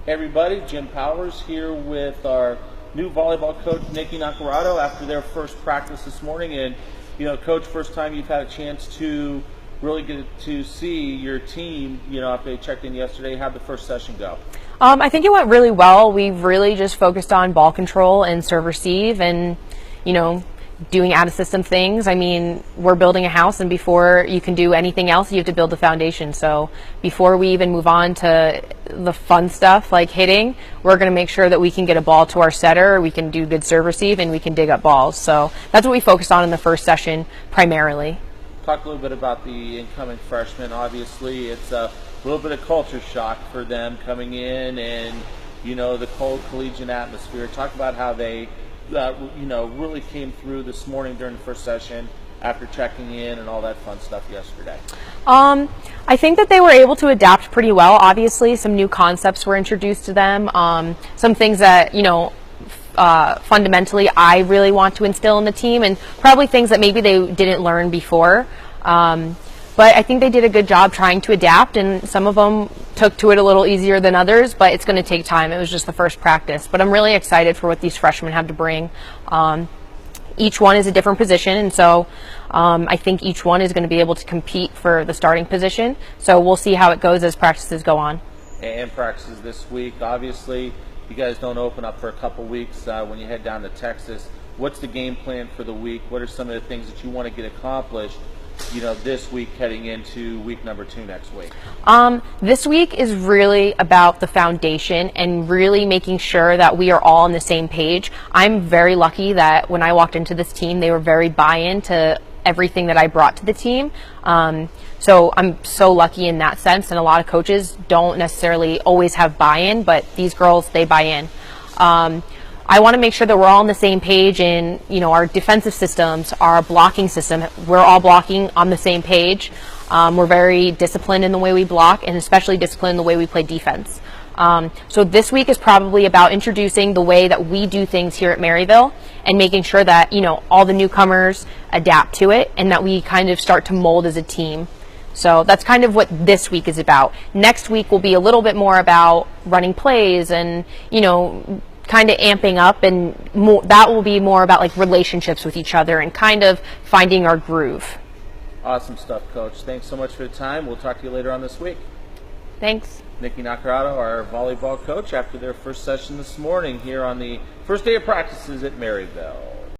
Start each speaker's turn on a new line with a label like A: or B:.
A: Hey everybody, Jim Powers here with our new volleyball coach Nikki Naccarato after their first practice this morning. And Coach, first time you've had a chance to really get to see your team, after they checked in yesterday. How'd the first session go?
B: I think it went really well. We've really just focused on ball control and serve receive and, doing out-of-system things. I mean, we're building a house, and before you can do anything else, you have to build the foundation. So before we even move on to the fun stuff like hitting, we're going to make sure that we can get a ball to our setter, we can do good serve receive, and we can dig up balls. So that's what we focused on in the first session primarily.
A: Talk a little bit about the incoming freshmen. Obviously, it's a little bit of culture shock for them coming in and, the cold collegiate atmosphere. Talk about how they really came through this morning during the first session after checking in and all that fun stuff yesterday.
B: I think that they were able to adapt pretty well. Obviously, some new concepts were introduced to them. Some things that, fundamentally I really want to instill in the team, and probably things that maybe they didn't learn before. But I think they did a good job trying to adapt, and some of them took to it a little easier than others, but it's going to take time. It was just the first practice. But I'm really excited for what these freshmen have to bring. Each one is a different position, and so I think each one is going to be able to compete for the starting position. So we'll see how it goes as practices go on.
A: And practices this week. Obviously, you guys don't open up for a couple weeks when you head down to Texas. What's the game plan for the week? What are some of the things that you want to get accomplished this week heading into week number 2 next week?
B: This week is really about the foundation and really making sure that we are all on the same page. I'm very lucky that when I walked into this team, they were very buy-in to everything that I brought to the team. So I'm so lucky in that sense, and a lot of coaches don't necessarily always have buy-in, but these girls, they buy in. I want to make sure that we're all on the same page in, our defensive systems, our blocking system. We're all blocking on the same page. We're very disciplined in the way we block, and especially disciplined in the way we play defense. So this week is probably about introducing the way that we do things here at Maryville and making sure that, all the newcomers adapt to it and that we kind of start to mold as a team. So that's kind of what this week is about. Next week will be a little bit more about running plays and, kind of amping up, and that will be more about like relationships with each other and kind of finding our groove.
A: Awesome stuff, Coach. Thanks so much for the time. We'll talk to you later on this week.
B: Thanks.
A: Nikki Naccarato, our volleyball coach, after their first session this morning here on the first day of practices at Maryville.